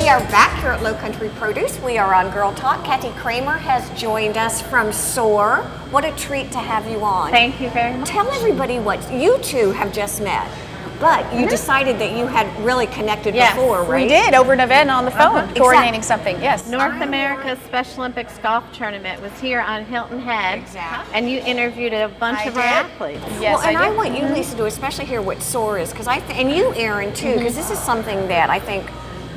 We are back here at Low Country Produce. We are on Girl Talk. Kathy Kramer has joined us from Soar. What a treat to have you on. Thank you very much. Tell everybody what you two have just met, but you decided that you had really connected before, right? We did, over an event on the phone, coordinating something, yes. North America's Special Olympics Golf Tournament was here on Hilton Head. Exactly. And you interviewed a bunch of our athletes. Yes, well, and I did. want you, Lisa, to especially hear what Soar is, because and you, Erin, too, because this is something that I think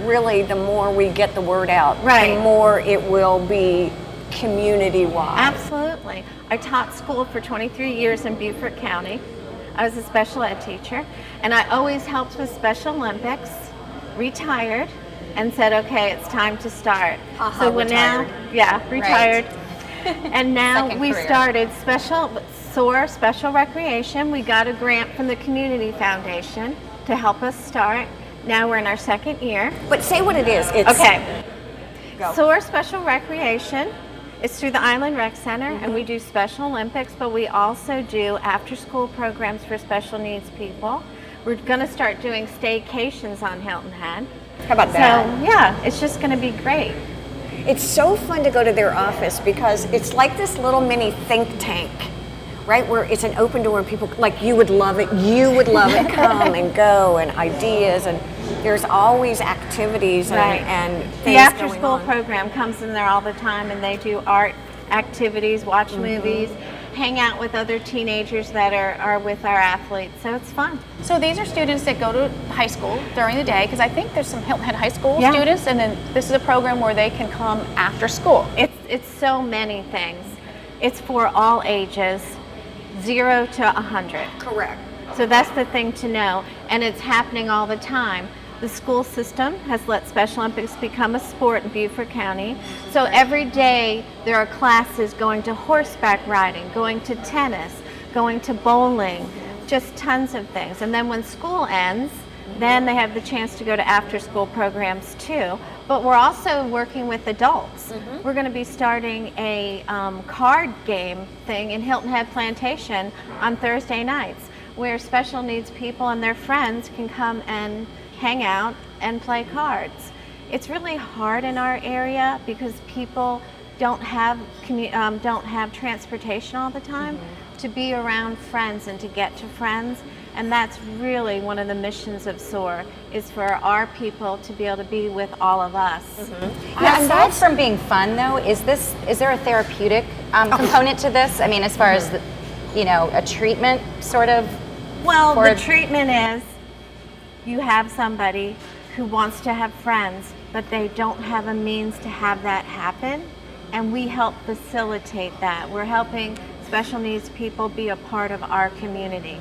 really the more we get the word out, the more it will be community-wide. Absolutely. I taught school for 23 years in Beaufort County. I was a special ed teacher, and I always helped with Special Olympics, retired, and said, okay, it's time to start. So we're now, retired. And now we started Soar Special Recreation. We got a grant from the Community Foundation to help us start. Now we're in our second year. But say what it is. Soar Special Recreation. It's through the Island Rec Center, and we do Special Olympics, but we also do after-school programs for special needs people. We're going to start doing staycations on Hilton Head. How about that? So, yeah, it's just going to be great. It's so fun to go to their office because it's like this little mini think tank, right? Where it's an open door and people, like, you would love it, come and go, and ideas, and there's always activities and things the after-school going on. program comes in there all the time, and they do art activities, watch movies, hang out with other teenagers that are with our athletes, so it's fun. So these are students that go to high school during the day, because I think there's some Hilton Head High School students, and then this is a program where they can come after school. It's so many things. It's for all ages, 0 to 100. Correct. So that's the thing to know, and it's happening all the time. The school system has let Special Olympics become a sport in Beaufort County. So every day there are classes going to horseback riding, going to tennis, going to bowling, just tons of things. And then when school ends, then they have the chance to go to after-school programs too. But we're also working with adults. We're going to be starting a card game thing in Hilton Head Plantation on Thursday nights, where special needs people and their friends can come and hang out and play cards. It's really hard in our area because people don't have transportation all the time to be around friends and to get to friends, and that's really one of the missions of SOAR, is for our people to be able to be with all of us. Now, aside from being fun, though, is there a therapeutic component to this? I mean, as far as a treatment sort of? Well, the treatment is you have somebody who wants to have friends, but they don't have a means to have that happen, and we help facilitate that. We're helping special needs people be a part of our community.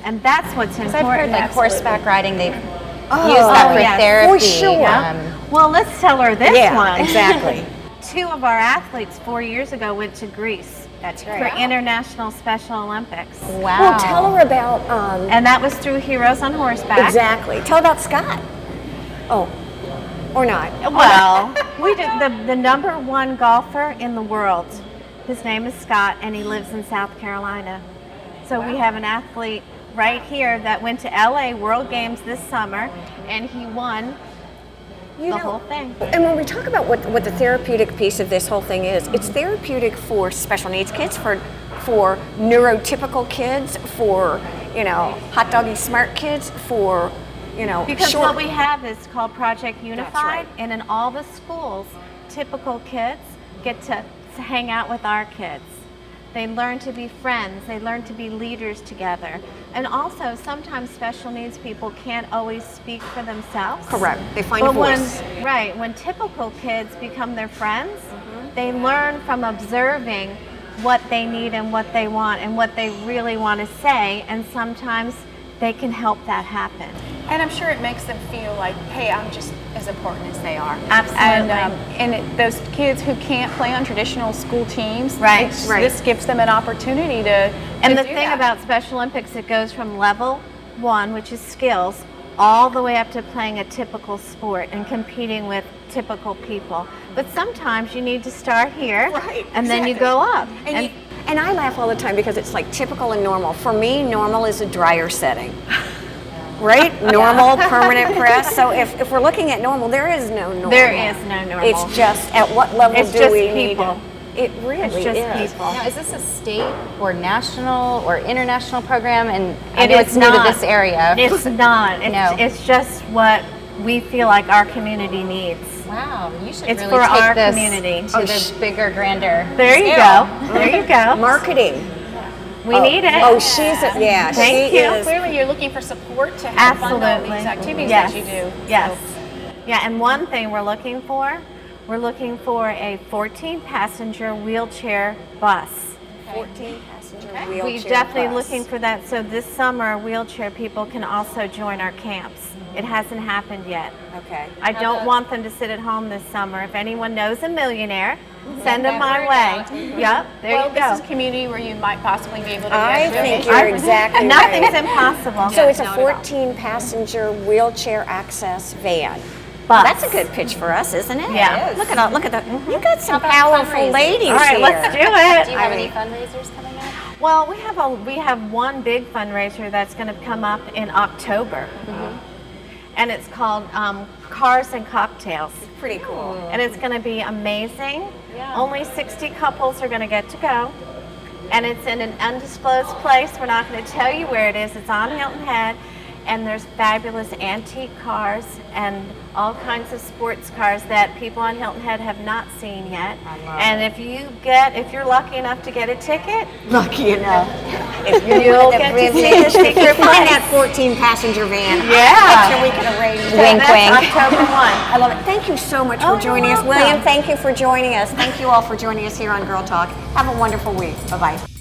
And that's what's important. I've heard like horseback riding, they've used that for therapy. For sure. Well, let's tell her this one. Exactly. 2 of our athletes 4 years ago went to Greece. That's right. For International Special Olympics. Wow. Well, tell her about... and that was through Heroes on Horseback. Exactly. Tell about Scott. Oh, or not. Well, we did the #1 golfer in the world. His name is Scott, and he lives in South Carolina. So we have an athlete right here that went to LA World Games this summer, and he won the whole thing. And when we talk about what the therapeutic piece of this whole thing is, it's therapeutic for special needs kids, for neurotypical kids, for hot doggy smart kids, for because what we have is called Project Unified, and in all the schools, typical kids get to hang out with our kids. They learn to be friends, they learn to be leaders together. And also, sometimes special needs people can't always speak for themselves. Correct. They find a voice. When typical kids become their friends, they learn from observing what they need and what they want and what they really want to say, and sometimes they can help that happen. And I'm sure it makes them feel like, hey, I'm just as important as they are. Absolutely. And those kids who can't play on traditional school teams, Right. this gives them an opportunity to And the do thing that. about Special Olympics, it goes from level 1, which is skills, all the way up to playing a typical sport and competing with typical people. But sometimes you need to start here, and then you go up. And I laugh all the time because it's like typical and normal. For me, normal is a drier setting. right? Normal, permanent press. So if we're looking at normal, there is no normal. There is no normal. It's just at what level It's do just we people. need? It really It's just is. people. Now, is this a state or national or international program? And I It know is it's new to not. this area. It's not. It's, No. it's just what we feel like our community needs. Wow, you should It's really for take our this community. to the bigger, grander. There you scale. go. There you go. Marketing. We need it. Oh, she's yeah. Thank she you. is. Clearly, you're looking for support to help fund all Absolutely. these activities Yes. that you do. Yes. So, Yeah, and one thing we're looking for a 14-passenger wheelchair bus. 14 passenger We're wheelchair definitely bus. looking for that. So this summer, wheelchair people can also join our camps. It hasn't happened yet. Okay. I don't want them to sit at home this summer. If anyone knows a millionaire, send them my way. Yep, there well, you go. this is a community where you might possibly be able to I get think really- you're exactly Nothing's right. impossible. So it's a not at all. 14 passenger wheelchair access van. Bus. That's a good pitch for us, isn't it? Yeah. It is. Look at all, look at that. You got some How about powerful fundraising? ladies All right, here. let's do Do it. you have any fundraisers coming up? Well, we have one big fundraiser that's going to come up in October, and it's called Cars and Cocktails, Pretty cool. and it's going to be amazing. Only 60 couples are going to get to go, and it's in an undisclosed place. We're not going to tell you where it is. It's on Hilton Head, and there's fabulous antique cars and all kinds of sports cars that people on Hilton Head have not seen yet. And if you're lucky enough to get a ticket, Lucky enough. If You'll get to see the ticket Find price. that 14 passenger van. Yeah. I'm sure we can arrange that. Wink, that's wink. October 1. I love it. Thank you so much for you're joining us. welcome. William, thank you for joining us. Thank you all for joining us here on Girl Talk. Have a wonderful week. Bye-bye.